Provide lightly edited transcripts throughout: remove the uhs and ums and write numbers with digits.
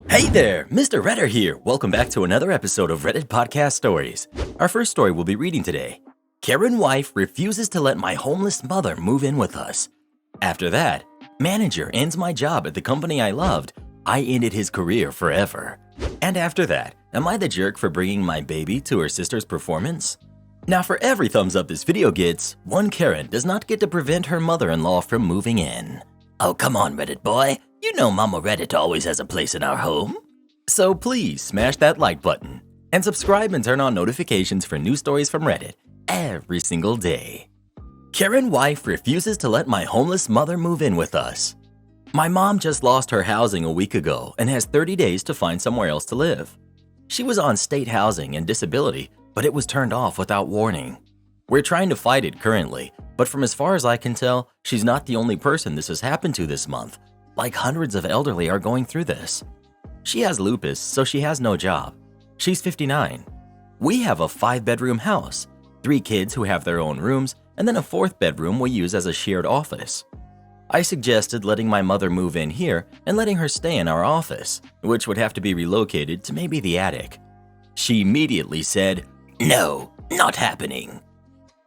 Hey there, Mr. Redder here. Welcome back to another episode of Reddit Podcast Stories. Our first story we'll be reading today. Karen wife refuses to let my homeless mother move in with us. After that, manager ends my job at the company I loved. I ended his career forever. And after that, am I the jerk for bringing my baby to her sister's performance? Now for every thumbs up this video gets, one Karen does not get to prevent her mother-in-law from moving in. Oh, come on, Reddit boy. You know Mama Reddit always has a place in our home. So please smash that like button and subscribe and turn on notifications for new stories from Reddit every single day. Karen wife refuses to let my homeless mother move in with us. My mom just lost her housing a week ago and has 30 days to find somewhere else to live. She was on state housing and disability, but it was turned off without warning. We're trying to fight it currently, but from as far as I can tell, she's not the only person this has happened to this month. Like hundreds of elderly are going through this. She has lupus, so she has no job. She's 59. We have a 5-bedroom house, 3 kids who have their own rooms, and then a 4th bedroom we use as a shared office. I suggested letting my mother move in here and letting her stay in our office, which would have to be relocated to maybe the attic. She immediately said, "No, not happening."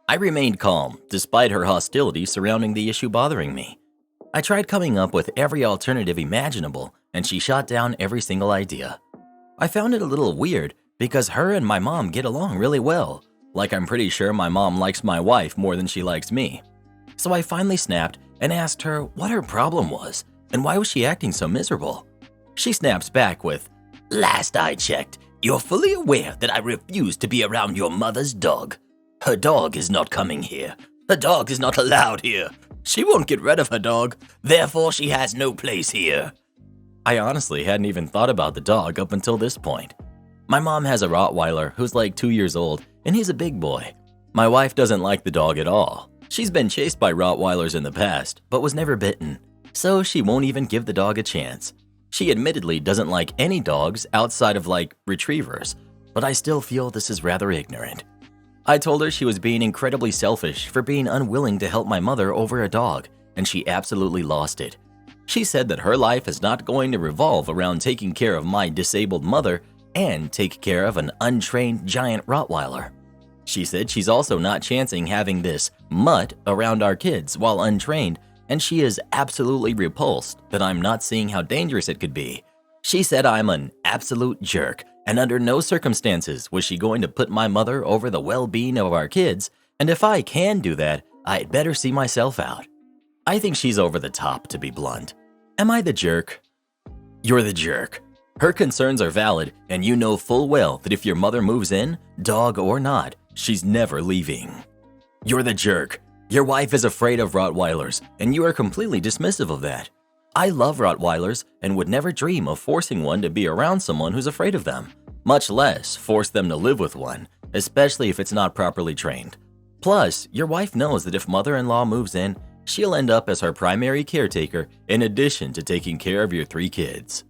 I remained calm, despite her hostility surrounding the issue bothering me. I tried coming up with every alternative imaginable, and she shot down every single idea. I found it a little weird because her and my mom get along really well. Like I'm pretty sure my mom likes my wife more than she likes me. So I finally snapped and asked her what her problem was and why was she acting so miserable. She snaps back with, "Last I checked, you're fully aware that I refuse to be around your mother's dog. Her dog is not coming here. Her dog is not allowed here. She won't get rid of her dog, therefore she has no place here." I honestly hadn't even thought about the dog up until this point. My mom has a Rottweiler who's like 2 years old, and he's a big boy. My wife doesn't like the dog at all. She's been chased by Rottweilers in the past, but was never bitten, so she won't even give the dog a chance. She admittedly doesn't like any dogs outside of like retrievers, but I still feel this is rather ignorant. I told her she was being incredibly selfish for being unwilling to help my mother over a dog, and she absolutely lost it. She said that her life is not going to revolve around taking care of my disabled mother and take care of an untrained giant Rottweiler. She said she's also not chancing having this mutt around our kids while untrained, and she is absolutely repulsed that I'm not seeing how dangerous it could be. She said I'm an absolute jerk, and under no circumstances was she going to put my mother over the well-being of our kids, and if I can do that, I'd better see myself out. I think she's over the top, to be blunt. Am I the jerk? You're the jerk. Her concerns are valid, and you know full well that if your mother moves in, dog or not, she's never leaving. You're the jerk. Your wife is afraid of Rottweilers, and you are completely dismissive of that. I love Rottweilers and would never dream of forcing one to be around someone who's afraid of them, much less force them to live with one, especially if it's not properly trained. Plus, your wife knows that if mother-in-law moves in, she'll end up as her primary caretaker in addition to taking care of your 3 kids.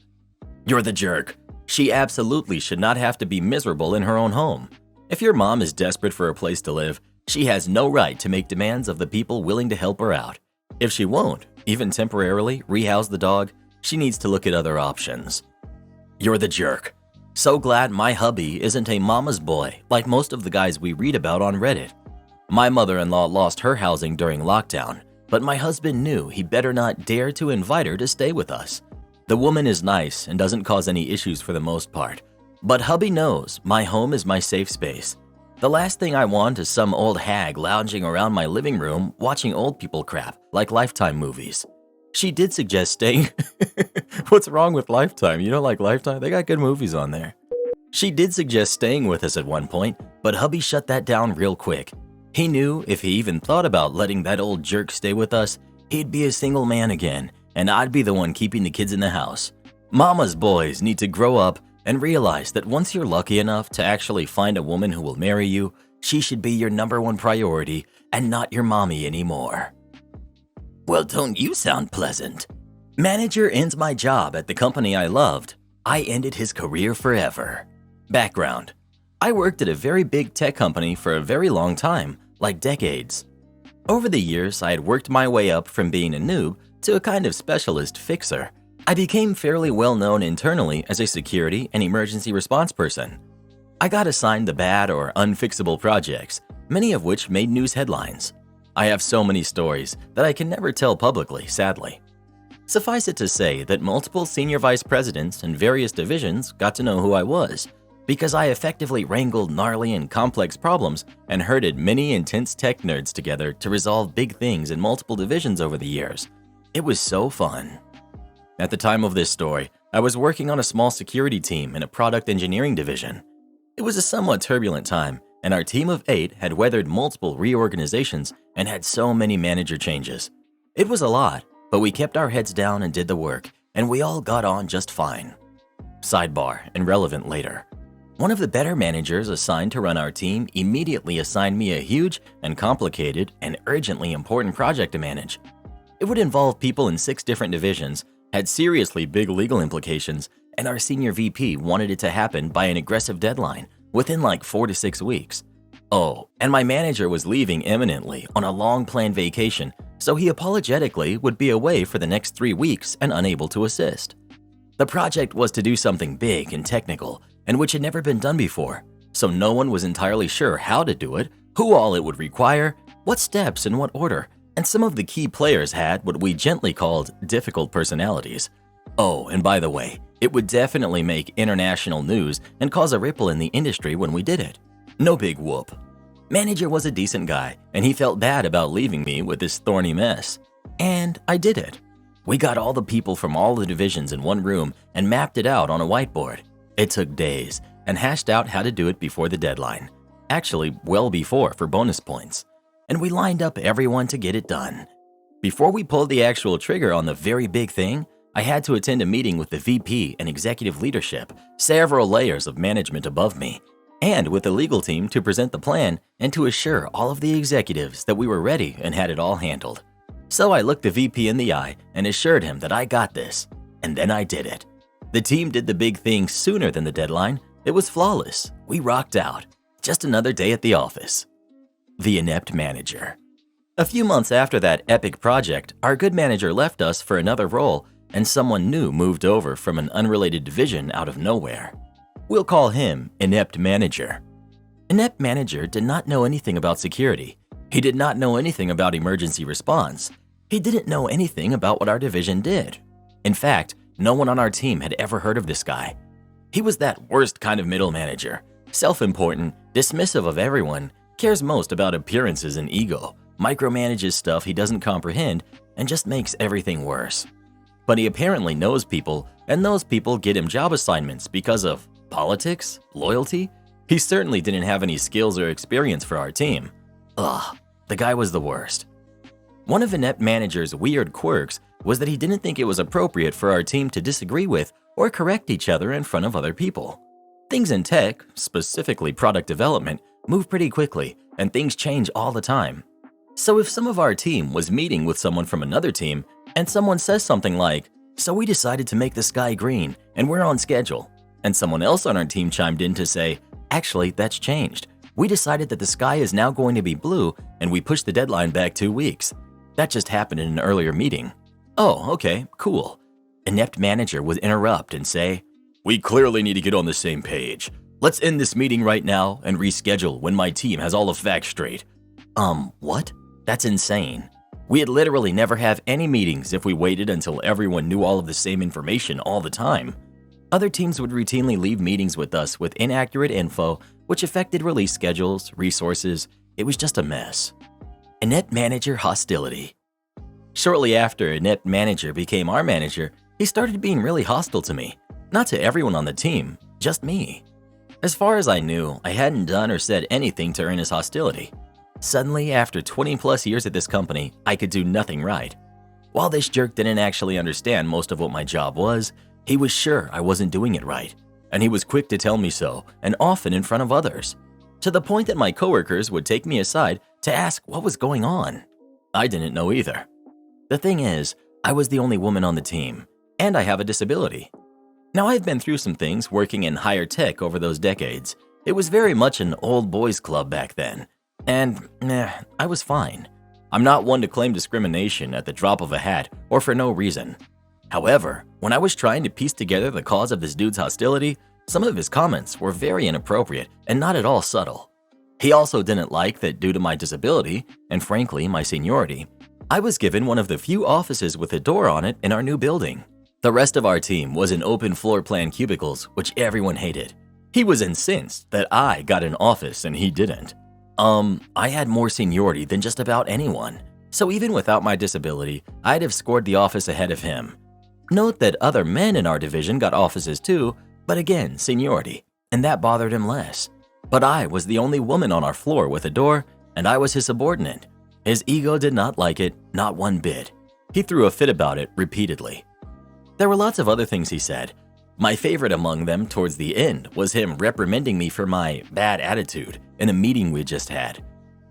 You're the jerk. She absolutely should not have to be miserable in her own home. If your mom is desperate for a place to live, she has no right to make demands of the people willing to help her out. If she won't, even temporarily, rehouse the dog, she needs to look at other options. You're the jerk. So glad my hubby isn't a mama's boy like most of the guys we read about on Reddit. My mother-in-law lost her housing during lockdown, but my husband knew he better not dare to invite her to stay with us. The woman is nice and doesn't cause any issues for the most part, but hubby knows my home is my safe space. The last thing I want is some old hag lounging around my living room watching old people crap like Lifetime movies. She did suggest staying. What's wrong with Lifetime? You don't like Lifetime? They got good movies on there. She did suggest staying with us at one point, but hubby shut that down real quick. He knew if he even thought about letting that old jerk stay with us, he'd be a single man again, and I'd be the one keeping the kids in the house. Mama's boys need to grow up and realize that once you're lucky enough to actually find a woman who will marry you, she should be your #1 priority and not your mommy anymore. Well, don't you sound pleasant? Manager ends my job at the company I loved. I ended his career forever. Background: I worked at a very big tech company for a very long time, like decades. Over the years, I had worked my way up from being a noob to a kind of specialist fixer. I became fairly well known internally as a security and emergency response person. I got assigned the bad or unfixable projects, many of which made news headlines. I have so many stories that I can never tell publicly, sadly. Suffice it to say that multiple senior vice presidents and various divisions got to know who I was, because I effectively wrangled gnarly and complex problems and herded many intense tech nerds together to resolve big things in multiple divisions over the years. It was so fun. At the time of this story, I was working on a small security team in a product engineering division. It was a somewhat turbulent time, and our team of 8 had weathered multiple reorganizations and had so many manager changes. It was a lot, but we kept our heads down and did the work, and we all got on just fine. Sidebar, and relevant later. One of the better managers assigned to run our team immediately assigned me a huge and complicated and urgently important project to manage. It would involve people in 6 different divisions, had seriously big legal implications, and our senior VP wanted it to happen by an aggressive deadline within like 4 to 6 weeks. Oh, and my manager was leaving imminently on a long-planned vacation, so he apologetically would be away for the next 3 weeks and unable to assist. The project was to do something big and technical, and which had never been done before, so no one was entirely sure how to do it, who all it would require, what steps in what order, and some of the key players had what we gently called difficult personalities. Oh, and by the way, it would definitely make international news and cause a ripple in the industry when we did it. No big whoop. Manager was a decent guy, and he felt bad about leaving me with this thorny mess. And I did it. We got all the people from all the divisions in one room and mapped it out on a whiteboard. It took days, and hashed out how to do it before the deadline. Actually, well before for bonus points. And we lined up everyone to get it done. Before we pulled the actual trigger on the very big thing, I had to attend a meeting with the VP and executive leadership, several layers of management above me, and with the legal team to present the plan and to assure all of the executives that we were ready and had it all handled. So I looked the VP in the eye and assured him that I got this, and then I did it. The team did the big thing sooner than the deadline. It was flawless. We rocked out. Just another day at the office. The inept manager. A few months after that epic project, our good manager left us for another role, and someone new moved over from an unrelated division out of nowhere. We'll call him Inept Manager. Inept Manager did not know anything about security. He did not know anything about emergency response. He didn't know anything about what our division did. In fact, no one on our team had ever heard of this guy. He was that worst kind of middle manager, self-important, dismissive of everyone, cares most about appearances and ego, micromanages stuff he doesn't comprehend, and just makes everything worse. But he apparently knows people, and those people get him job assignments because of politics, loyalty. He certainly didn't have any skills or experience for our team. Ugh, the guy was the worst. One of Inept Manager's weird quirks was that he didn't think it was appropriate for our team to disagree with or correct each other in front of other people. Things in tech, specifically product development, move pretty quickly, and things change all the time. So if some of our team was meeting with someone from another team, and someone says something like, "So we decided to make the sky green, and we're on schedule," and someone else on our team chimed in to say, "Actually, that's changed. We decided that the sky is now going to be blue, and we pushed the deadline back 2 weeks. That just happened in an earlier meeting." Oh, okay, cool. Inept Manager would interrupt and say, "We clearly need to get on the same page. Let's end this meeting right now and reschedule when my team has all the facts straight." What? That's insane. We'd literally never have any meetings if we waited until everyone knew all of the same information all the time. Other teams would routinely leave meetings with us with inaccurate info, which affected release schedules, resources. It was just a mess. Inept Manager hostility. Shortly after Inept Manager became our manager, he started being really hostile to me. Not to everyone on the team, just me. As far as I knew, I hadn't done or said anything to earn his hostility. Suddenly, after 20 plus years at this company, I could do nothing right. While this jerk didn't actually understand most of what my job was, he was sure I wasn't doing it right, and he was quick to tell me so, and often in front of others, to the point that my coworkers would take me aside to ask what was going on. I didn't know either. The thing is, I was the only woman on the team, and I have a disability. Now, I've been through some things working in higher tech over those decades. It was very much an old boys club back then. And, I was fine. I'm not one to claim discrimination at the drop of a hat or for no reason. However, when I was trying to piece together the cause of this dude's hostility, some of his comments were very inappropriate and not at all subtle. He also didn't like that due to my disability, and frankly my seniority, I was given one of the few offices with a door on it in our new building. The rest of our team was in open floor plan cubicles, which everyone hated. He was incensed that I got an office and he didn't. I had more seniority than just about anyone, so even without my disability, I'd have scored the office ahead of him. Note that other men in our division got offices too, but again, seniority, and that bothered him less. But I was the only woman on our floor with a door, and I was his subordinate. His ego did not like it, not one bit. He threw a fit about it repeatedly. There were lots of other things he said. My favorite among them towards the end was him reprimanding me for my bad attitude in a meeting we just had.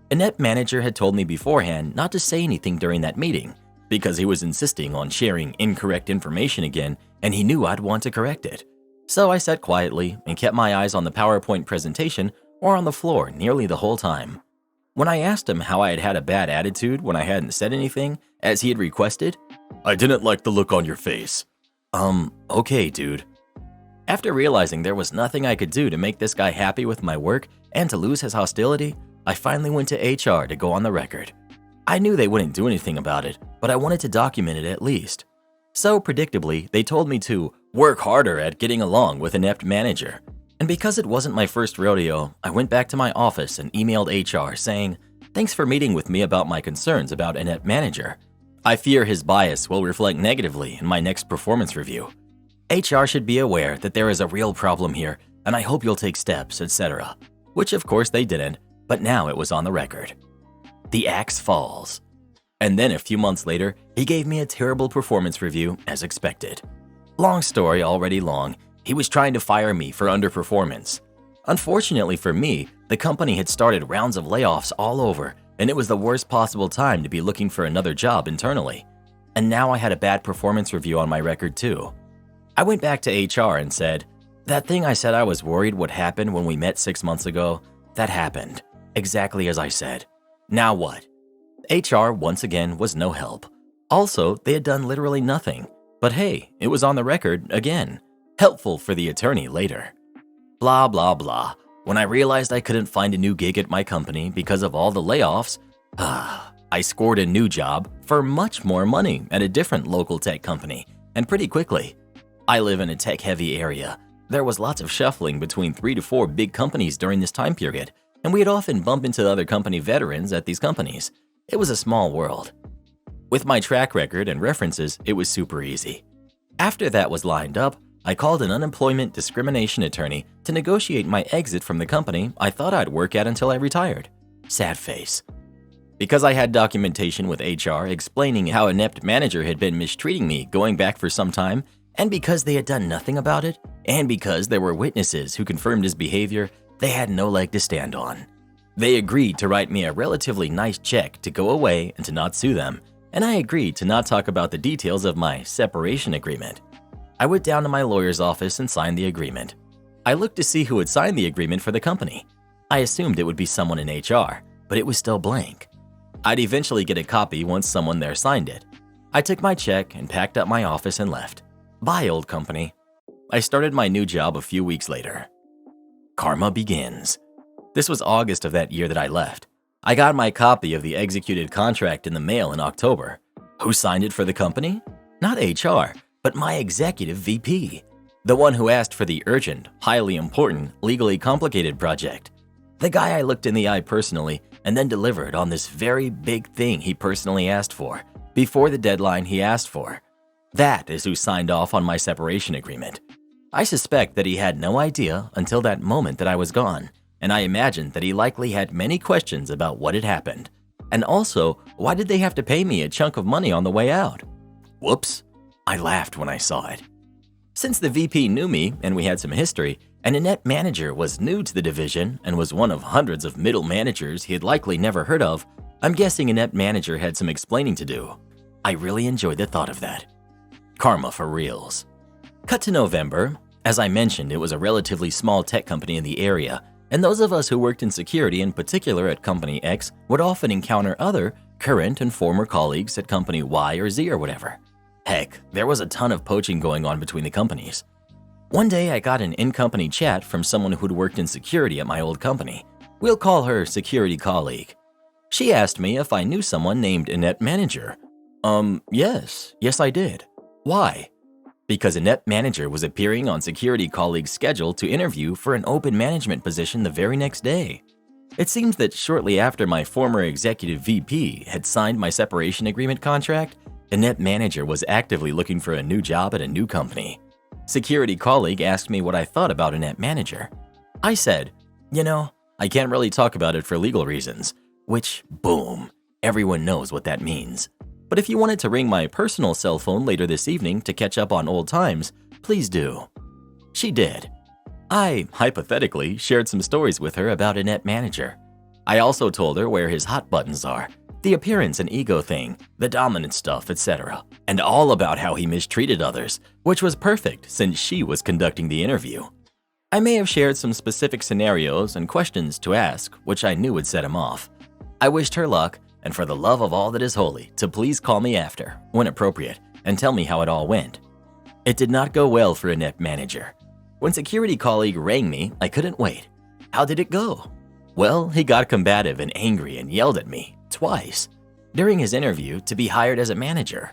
Inept manager had told me beforehand not to say anything during that meeting because he was insisting on sharing incorrect information again and he knew I'd want to correct it. So I sat quietly and kept my eyes on the PowerPoint presentation or on the floor nearly the whole time. When I asked him how I had had a bad attitude when I hadn't said anything, as he had requested, "I didn't like the look on your face." Okay, dude. After realizing there was nothing I could do to make this guy happy with my work and to lose his hostility, I finally went to HR to go on the record. I knew they wouldn't do anything about it, but I wanted to document it at least. So predictably, they told me to work harder at getting along with an inept manager. And because it wasn't my first rodeo, I went back to my office and emailed HR saying, "Thanks for meeting with me about my concerns about an inept manager. I fear his bias will reflect negatively in my next performance review. HR should be aware that there is a real problem here, and I hope you'll take steps, etc." Which of course they didn't, but now it was on the record. The axe falls. And then a few months later, he gave me a terrible performance review as expected. Long story already long, he was trying to fire me for underperformance. Unfortunately for me, the company had started rounds of layoffs all over, and it was the worst possible time to be looking for another job internally. And now I had a bad performance review on my record too. I went back to HR and said, "That thing I said I was worried would happen when we met 6 months ago, that happened, exactly as I said. Now what?" HR once again was no help. Also, they had done literally nothing. But hey, it was on the record again. Helpful for the attorney later. Blah, blah, blah. When I realized I couldn't find a new gig at my company because of all the layoffs, I scored a new job for much more money at a different local tech company, and pretty quickly. I live in a tech-heavy area. There was lots of shuffling between 3 to 4 big companies during this time period, and we'd often bump into other company veterans at these companies. It was a small world. With my track record and references, it was super easy. After that was lined up, I called an unemployment discrimination attorney to negotiate my exit from the company I thought I'd work at until I retired. Sad face. Because I had documentation with HR explaining how an inept manager had been mistreating me going back for some time, and because they had done nothing about it, and because there were witnesses who confirmed his behavior, they had no leg to stand on. They agreed to write me a relatively nice check to go away and to not sue them, and I agreed to not talk about the details of my separation agreement. I went down to my lawyer's office and signed the agreement. I looked to see who had signed the agreement for the company. I assumed it would be someone in HR, but it was still blank. I'd eventually get a copy once someone there signed it. I took my check and packed up my office and left. Bye, old company. I started my new job a few weeks later. Karma begins. This was August of that year that I left. I got my copy of the executed contract in the mail in October. Who signed it for the company? Not HR, but my executive VP. The one who asked for the urgent, highly important, legally complicated project. The guy I looked in the eye personally and then delivered on this very big thing he personally asked for, before the deadline he asked for. That is who signed off on my separation agreement. I suspect that he had no idea until that moment that I was gone, and I imagined that he likely had many questions about what had happened. And also, why did they have to pay me a chunk of money on the way out? Whoops, I laughed when I saw it. Since the VP knew me and we had some history, and Annette manager was new to the division and was one of hundreds of middle managers he had likely never heard of, I'm guessing Annette manager had some explaining to do. I really enjoyed the thought of that. Karma for reals. Cut to November. As I mentioned, it was a relatively small tech company in the area, and those of us who worked in security, in particular at Company X, would often encounter other current and former colleagues at Company Y or Z or whatever. Heck, there was a ton of poaching going on between the companies. One day I got an in-company chat from someone who'd worked in security at my old company. We'll call her security colleague. She asked me if I knew someone named Inet Manager. Yes I did. Why? Because Inet Manager was appearing on security colleague's schedule to interview for an open management position the very next day. It seems that shortly after my former executive VP had signed my separation agreement contract, Inet Manager was actively looking for a new job at a new company. Security colleague asked me what I thought about Inet Manager. I said, I can't really talk about it for legal reasons, which, boom, everyone knows what that means. But if you wanted to ring my personal cell phone later this evening to catch up on old times, please do. She did. I, hypothetically, shared some stories with her about Inet Manager. I also told her where his hot buttons are, the appearance and ego thing, the dominant stuff, etc., and all about how he mistreated others, which was perfect since she was conducting the interview. I may have shared some specific scenarios and questions to ask, which I knew would set him off. I wished her luck, and for the love of all that is holy, to please call me after, when appropriate, and tell me how it all went. It did not go well for Inet Manager. When security colleague rang me, I couldn't wait. How did it go? Well, he got combative and angry and yelled at me, twice, during his interview to be hired as a manager.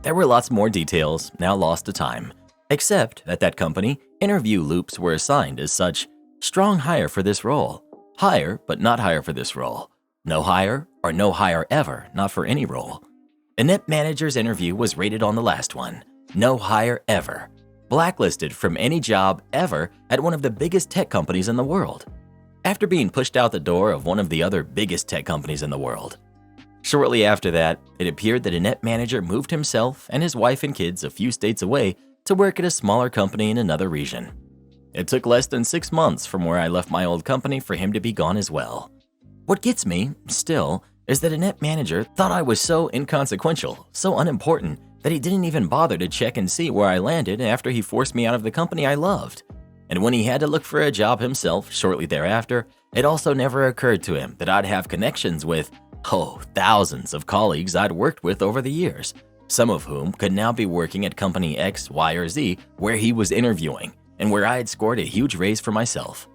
There were lots more details, now lost to time, except at that company, interview loops were assigned as such: strong hire for this role, hire but not hire for this role, no hire or no hire ever, not for any role. Inet Manager's interview was rated on the last one, no hire ever, blacklisted from any job ever at one of the biggest tech companies in the world, after being pushed out the door of one of the other biggest tech companies in the world. Shortly after that, it appeared that Inet Manager moved himself and his wife and kids a few states away to work at a smaller company in another region. It took less than 6 months from where I left my old company for him to be gone as well. What gets me, still, is that Inet Manager thought I was so inconsequential, so unimportant, that he didn't even bother to check and see where I landed after he forced me out of the company I loved. And when he had to look for a job himself shortly thereafter, it also never occurred to him that I'd have connections with, thousands of colleagues I'd worked with over the years, some of whom could now be working at company X, Y, or Z where he was interviewing, and where I had scored a huge raise for myself.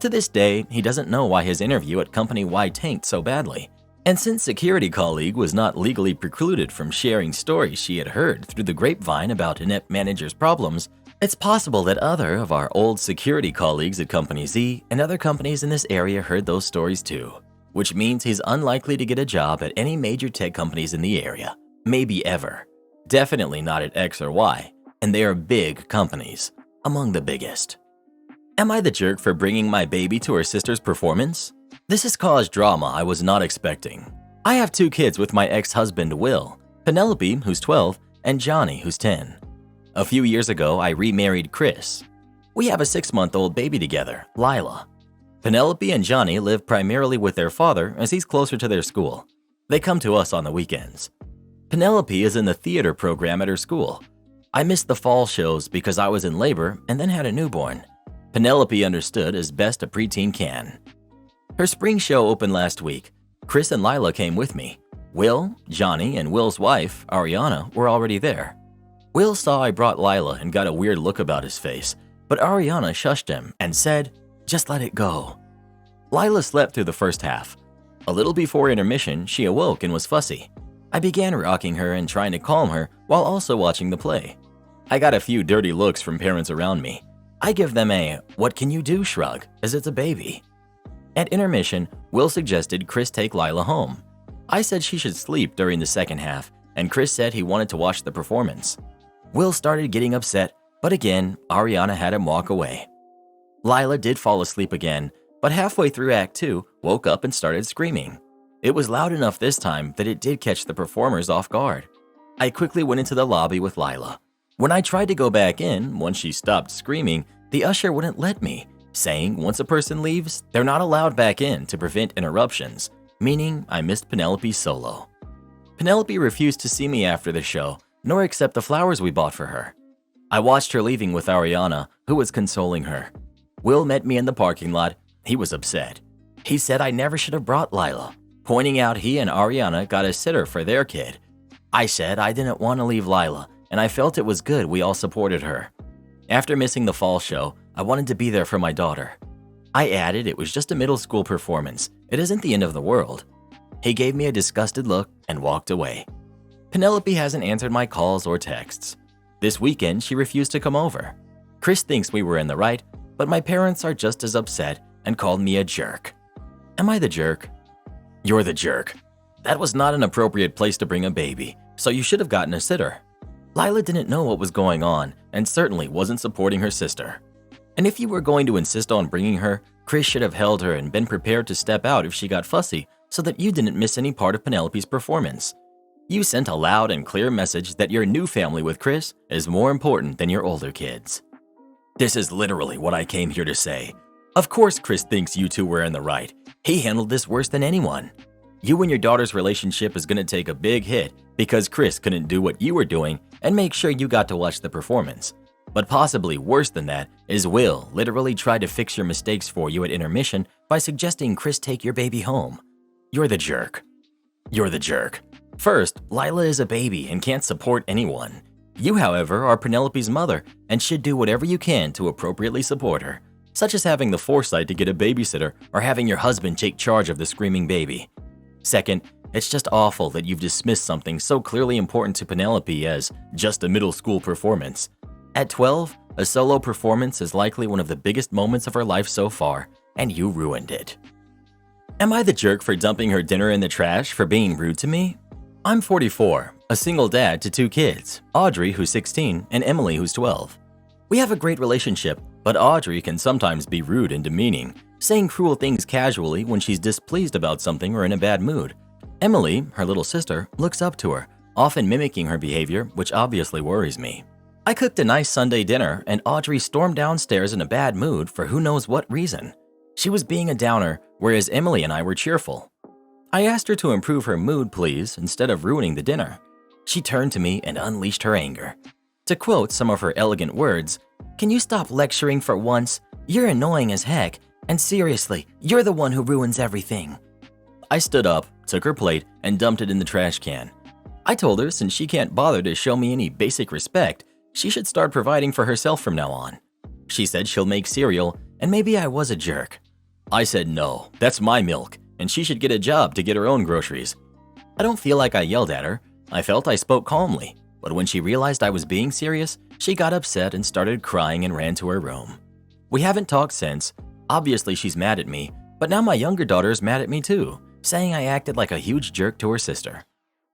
To this day, he doesn't know why his interview at company Y tanked so badly. And since security colleague was not legally precluded from sharing stories she had heard through the grapevine about Inet Manager's problems, it's possible that other of our old security colleagues at Company Z and other companies in this area heard those stories too, which means he's unlikely to get a job at any major tech companies in the area, maybe ever. Definitely not at X or Y, and they are big companies, among the biggest. Am I the jerk for bringing my baby to her sister's performance? This has caused drama I was not expecting. I have 2 kids with my ex-husband Will, Penelope, who's 12, and Johnny, who's 10. A few years ago, I remarried Chris. We have a 6-month-old baby together, Lila. Penelope and Johnny live primarily with their father as he's closer to their school. They come to us on the weekends. Penelope is in the theater program at her school. I missed the fall shows because I was in labor and then had a newborn. Penelope understood as best a preteen can. Her spring show opened last week. Chris and Lila came with me. Will, Johnny, and Will's wife, Ariana, were already there. Will saw I brought Lila and got a weird look about his face, but Ariana shushed him and said, "Just let it go." Lila slept through the first half. A little before intermission, she awoke and was fussy. I began rocking her and trying to calm her while also watching the play. I got a few dirty looks from parents around me. I give them a "what can you do" shrug, as it's a baby. At intermission, Will suggested Chris take Lila home. I said she should sleep during the second half, and Chris said he wanted to watch the performance. Will started getting upset, but again, Ariana had him walk away. Lila did fall asleep again, but halfway through Act 2, woke up and started screaming. It was loud enough this time that it did catch the performers off guard. I quickly went into the lobby with Lila. When I tried to go back in, once she stopped screaming, the usher wouldn't let me, saying once a person leaves, they're not allowed back in to prevent interruptions, meaning I missed Penelope's solo. Penelope refused to see me after the show, nor accept the flowers we bought for her. I watched her leaving with Ariana, who was consoling her. Will met me in the parking lot. He was upset. He said I never should have brought Lila, pointing out he and Ariana got a sitter for their kid. I said I didn't want to leave Lila, and I felt it was good we all supported her. After missing the fall show, I wanted to be there for my daughter. I added it was just a middle school performance. It isn't the end of the world. He gave me a disgusted look and walked away. Penelope hasn't answered my calls or texts. This weekend, she refused to come over. Chris thinks we were in the right, but my parents are just as upset and called me a jerk. Am I the jerk? You're the jerk. That was not an appropriate place to bring a baby, so you should have gotten a sitter. Lila didn't know what was going on and certainly wasn't supporting her sister. And if you were going to insist on bringing her, Chris should have held her and been prepared to step out if she got fussy so that you didn't miss any part of Penelope's performance. You sent a loud and clear message that your new family with Chris is more important than your older kids. This is literally what I came here to say. Of course Chris thinks you two were in the right. He handled this worse than anyone. You and your daughter's relationship is going to take a big hit because Chris couldn't do what you were doing and make sure you got to watch the performance. But possibly worse than that is Will literally tried to fix your mistakes for you at intermission by suggesting Chris take your baby home. You're the jerk. You're the jerk. First, Lila is a baby and can't support anyone. You, however, are Penelope's mother and should do whatever you can to appropriately support her, such as having the foresight to get a babysitter or having your husband take charge of the screaming baby. Second, it's just awful that you've dismissed something so clearly important to Penelope as just a middle school performance. At 12, a solo performance is likely one of the biggest moments of her life so far, and you ruined it. Am I the jerk for dumping her dinner in the trash for being rude to me? I'm 44, a single dad to 2 kids, Audrey, who's 16, and Emily, who's 12. We have a great relationship, but Audrey can sometimes be rude and demeaning, saying cruel things casually when she's displeased about something or in a bad mood. Emily, her little sister, looks up to her, often mimicking her behavior, which obviously worries me. I cooked a nice Sunday dinner, and Audrey stormed downstairs in a bad mood for who knows what reason. She was being a downer, whereas Emily and I were cheerful. I asked her to improve her mood, please, instead of ruining the dinner. She turned to me and unleashed her anger. To quote some of her elegant words, "Can you stop lecturing for once? You're annoying as heck, and seriously, you're the one who ruins everything." I stood up, took her plate, and dumped it in the trash can. I told her since she can't bother to show me any basic respect, she should start providing for herself from now on. She said she'll make cereal, and maybe I was a jerk. I said no, that's my milk, and she should get a job to get her own groceries. I don't feel like I yelled at her. I felt I spoke calmly, but when she realized I was being serious, she got upset and started crying and ran to her room. We haven't talked since. Obviously she's mad at me, but now my younger daughter is mad at me too, saying I acted like a huge jerk to her sister.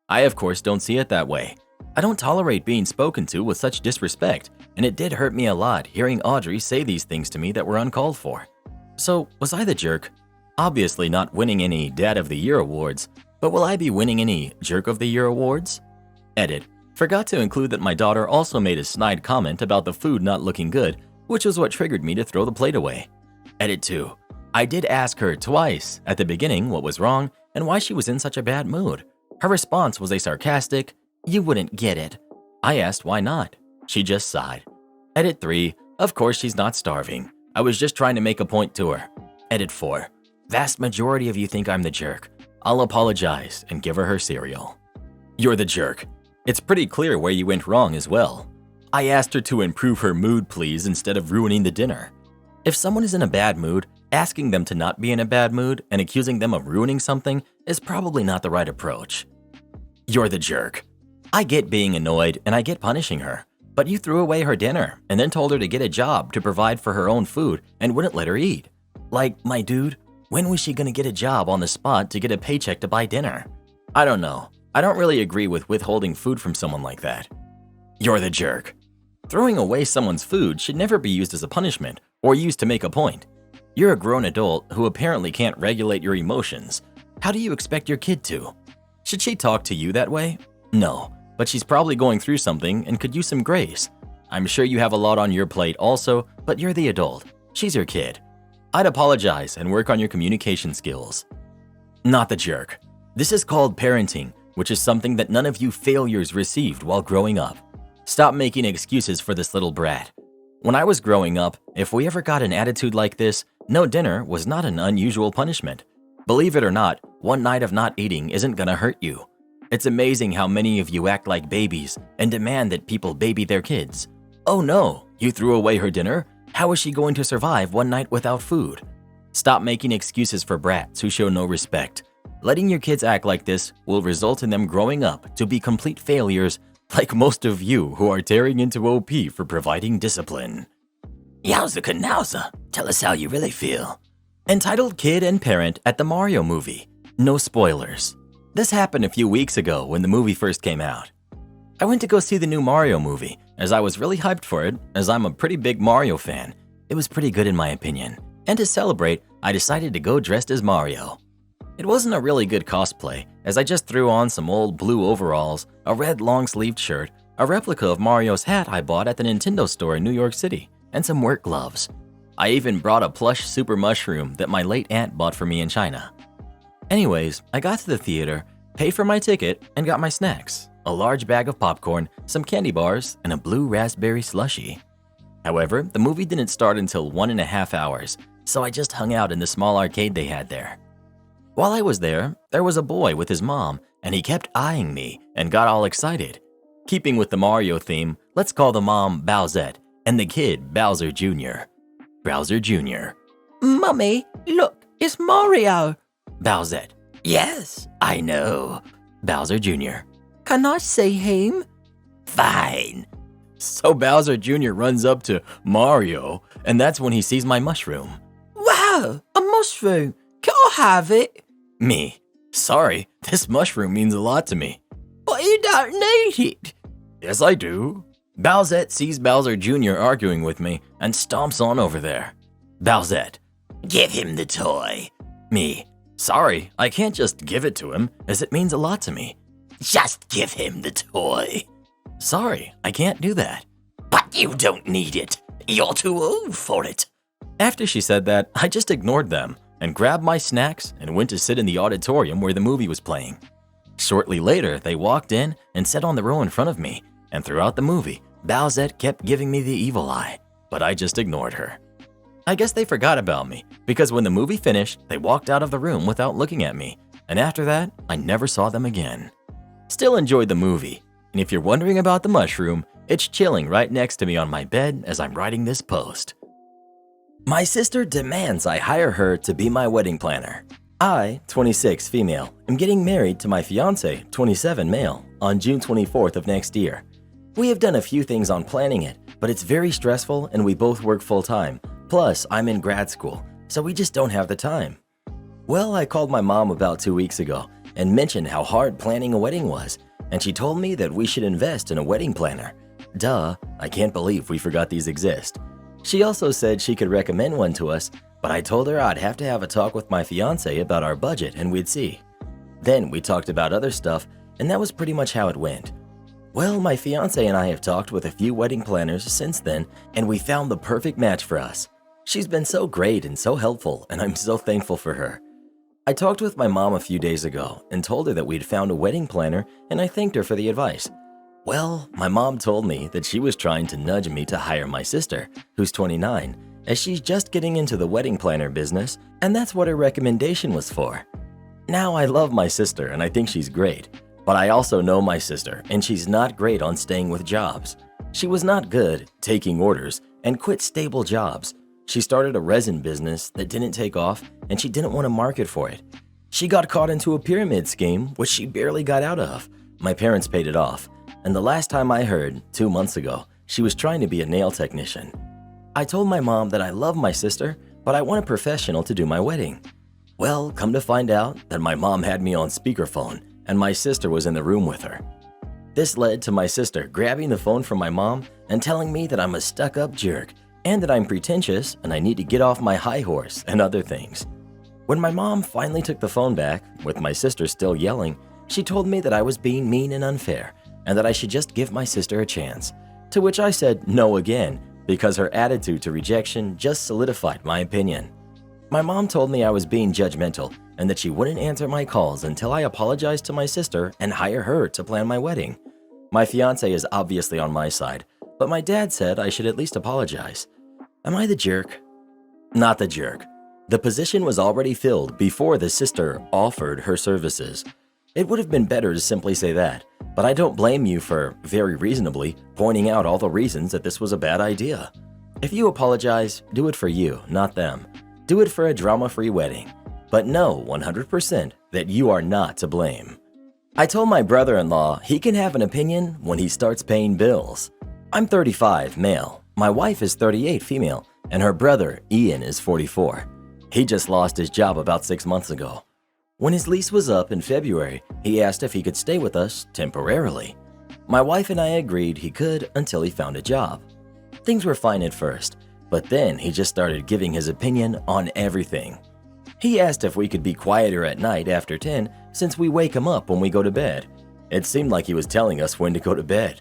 I of course don't see it that way. I don't tolerate being spoken to with such disrespect, and it did hurt me a lot hearing Audrey say these things to me that were uncalled for. So, was I the jerk? Obviously not winning any Dad of the Year awards, but will I be winning any Jerk of the Year awards? Edit. Forgot to include that my daughter also made a snide comment about the food not looking good, which was what triggered me to throw the plate away. Edit 2. I did ask her twice at the beginning what was wrong and why she was in such a bad mood. Her response was a sarcastic, "You wouldn't get it." I asked why not. She just sighed. Edit 3. Of course she's not starving. I was just trying to make a point to her. Edit 4. Vast majority of you think I'm the jerk. I'll apologize and give her cereal. You're the jerk. It's pretty clear where you went wrong as well. I asked her to improve her mood, please, instead of ruining the dinner. If someone is in a bad mood, asking them to not be in a bad mood and accusing them of ruining something is probably not the right approach. You're the jerk. I get being annoyed and I get punishing her, but you threw away her dinner and then told her to get a job to provide for her own food and wouldn't let her eat. Like, my dude, when was she gonna get a job on the spot to get a paycheck to buy dinner? I don't know. I don't really agree with withholding food from someone like that. You're the jerk. Throwing away someone's food should never be used as a punishment or used to make a point. You're a grown adult who apparently can't regulate your emotions. How do you expect your kid to? Should she talk to you that way? No, but she's probably going through something and could use some grace. I'm sure you have a lot on your plate also, but you're the adult. She's your kid. I'd apologize and work on your communication skills. Not the jerk. This is called parenting, which is something that none of you failures received while growing up. Stop making excuses for this little brat. When I was growing up, if we ever got an attitude like this, no dinner was not an unusual punishment. Believe it or not, one night of not eating isn't gonna hurt you. It's amazing how many of you act like babies and demand that people baby their kids. Oh no, you threw away her dinner? How is she going to survive one night without food? Stop making excuses for brats who show no respect. Letting your kids act like this will result in them growing up to be complete failures like most of you who are tearing into OP for providing discipline. Yowza Knowza, tell us how you really feel. Entitled Kid and Parent at the Mario movie. No spoilers. This happened a few weeks ago when the movie first came out. I went to go see the new Mario movie as I was really hyped for it as I'm a pretty big Mario fan. It was pretty good in my opinion. And to celebrate, I decided to go dressed as Mario. It wasn't a really good cosplay as I just threw on some old blue overalls, a red long-sleeved shirt, a replica of Mario's hat I bought at the Nintendo store in New York City, and some work gloves. I even brought a plush super mushroom that my late aunt bought for me in China. Anyways, I got to the theater, paid for my ticket, and got my snacks. A large bag of popcorn, some candy bars, and a blue raspberry slushie. However, the movie didn't start until 1.5 hours, so I just hung out in the small arcade they had there. While I was there was a boy with his mom, and he kept eyeing me and got all excited. Keeping with the Mario theme, let's call the mom Bowsette and the kid Bowser Jr. Bowser Jr. Mummy, look, it's Mario. Bowsette. Yes, I know. Bowser Jr. Can I see him? Fine. So Bowser Jr. runs up to Mario, and that's when he sees my mushroom. Wow, a mushroom. Can I have it? Me. Sorry, this mushroom means a lot to me. But you don't need it. Yes, I do. Bowsette sees Bowser Jr. arguing with me and stomps on over there. Bowsette. Give him the toy. Me. Sorry, I can't just give it to him as it means a lot to me. Just give him the toy. Sorry, I can't do that. But you don't need it. You're too old for it. After she said that, I just ignored them and grabbed my snacks and went to sit in the auditorium where the movie was playing. Shortly later, they walked in and sat on the row in front of me, and throughout the movie, Bowsette kept giving me the evil eye, but I just ignored her. I guess they forgot about me, because when the movie finished, they walked out of the room without looking at me, and after that, I never saw them again. Still enjoyed the movie, and if you're wondering about the mushroom, it's chilling right next to me on my bed as I'm writing this post. My sister demands I hire her to be my wedding planner. I, 26 female, am getting married to my fiance, 27 male, on June 24th of next year. We have done a few things on planning it, but it's very stressful and we both work full-time. Plus, I'm in grad school, so we just don't have the time. Well, I called my mom about 2 weeks ago and mentioned how hard planning a wedding was, and she told me that we should invest in a wedding planner. Duh, I can't believe we forgot these exist. She also said she could recommend one to us, but I told her I'd have to have a talk with my fiance about our budget and we'd see. Then we talked about other stuff, and that was pretty much how it went. Well, my fiance and I have talked with a few wedding planners since then, and we found the perfect match for us. She's been so great and so helpful, and I'm so thankful for her. I talked with my mom a few days ago and told her that we'd found a wedding planner, and I thanked her for the advice. Well, my mom told me that she was trying to nudge me to hire my sister, who's 29, as she's just getting into the wedding planner business, and that's what her recommendation was for. Now, I love my sister and I think she's great, but I also know my sister and she's not great on staying with jobs. She was not good taking orders and quit stable jobs. She started a resin business that didn't take off and she didn't want to market for it. She got caught into a pyramid scheme, which she barely got out of. My parents paid it off, and the last time I heard, 2 months ago, she was trying to be a nail technician. I told my mom that I love my sister, but I want a professional to do my wedding. Well, come to find out that my mom had me on speakerphone and my sister was in the room with her. This led to my sister grabbing the phone from my mom and telling me that I'm a stuck-up jerk and that I'm pretentious and I need to get off my high horse and other things. When my mom finally took the phone back, with my sister still yelling, she told me that I was being mean and unfair and that I should just give my sister a chance, to which I said no again because her attitude to rejection just solidified my opinion. My mom told me I was being judgmental and that she wouldn't answer my calls until I apologized to my sister and hire her to plan my wedding. My fiance is obviously on my side, but my dad said I should at least apologize. Am I the jerk? Not the jerk. The position was already filled before the sister offered her services. It would have been better to simply say that, but I don't blame you for, very reasonably, pointing out all the reasons that this was a bad idea. If you apologize, do it for you, not them. Do it for a drama-free wedding. But know 100% that you are not to blame. I told my brother-in-law he can have an opinion when he starts paying bills. I'm 35, male. My wife is 38, female, and her brother, Ian, is 44. He just lost his job about 6 months ago. When his lease was up in February, he asked if he could stay with us temporarily. My wife and I agreed he could until he found a job. Things were fine at first, but then he just started giving his opinion on everything. He asked if we could be quieter at night after 10 since we wake him up when we go to bed. It seemed like he was telling us when to go to bed.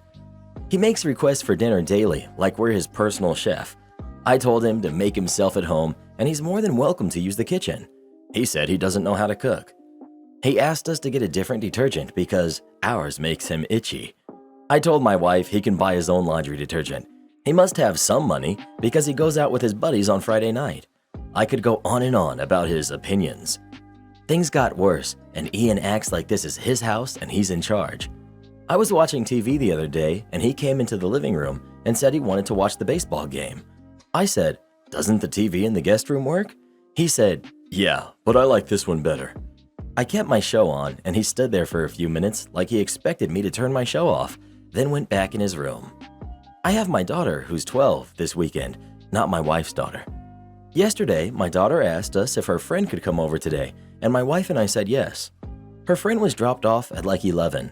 He makes requests for dinner daily, like we're his personal chef. I told him to make himself at home, and he's more than welcome to use the kitchen. He said he doesn't know how to cook. He asked us to get a different detergent because ours makes him itchy. I told my wife he can buy his own laundry detergent. He must have some money because he goes out with his buddies on Friday night. I could go on and on about his opinions. Things got worse, and Ian acts like this is his house and he's in charge. I was watching TV the other day, and he came into the living room and said he wanted to watch the baseball game. I said, "Doesn't the TV in the guest room work?" He said, "Yeah, but I like this one better." I kept my show on, and he stood there for a few minutes like he expected me to turn my show off, then went back in his room. I have my daughter, who's 12, this weekend, not my wife's daughter. Yesterday, my daughter asked us if her friend could come over today, and my wife and I said yes. Her friend was dropped off at like 11.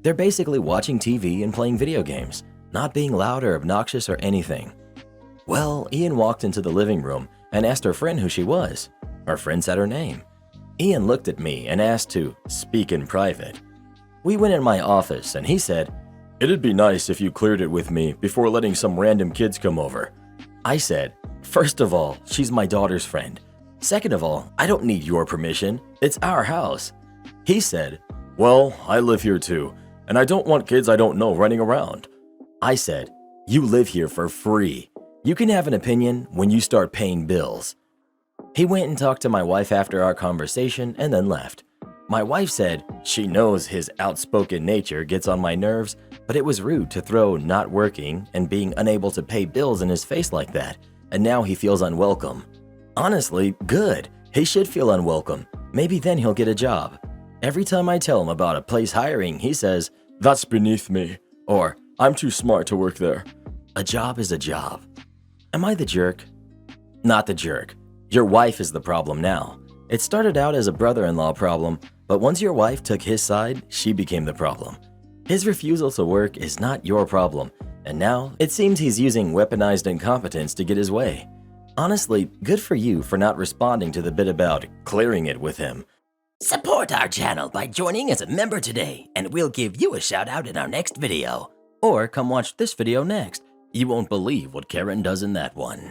They're basically watching TV and playing video games, not being loud or obnoxious or anything. Well, Ian walked into the living room and asked her friend who she was. Her friend said her name. Ian looked at me and asked to speak in private. We went in my office and he said, "It'd be nice if you cleared it with me before letting some random kids come over." I said, "First of all, she's my daughter's friend. Second of all, I don't need your permission. It's our house." He said, "Well, I live here too, and I don't want kids I don't know running around." I said, "You live here for free. You can have an opinion when you start paying bills." He went and talked to my wife after our conversation and then left. My wife said she knows his outspoken nature gets on my nerves, but it was rude to throw not working and being unable to pay bills in his face like that, and now he feels unwelcome. Honestly, good. He should feel unwelcome. Maybe then he'll get a job. Every time I tell him about a place hiring, he says, "That's beneath me," or "I'm too smart to work there." A job is a job. Am I the jerk? Not the jerk. Your wife is the problem now. It started out as a brother-in-law problem, but once your wife took his side, she became the problem. His refusal to work is not your problem, and now it seems he's using weaponized incompetence to get his way. Honestly, good for you for not responding to the bit about clearing it with him. Support our channel by joining as a member today, and we'll give you a shout out in our next video. Or come watch this video next. You won't believe what Karen does in that one.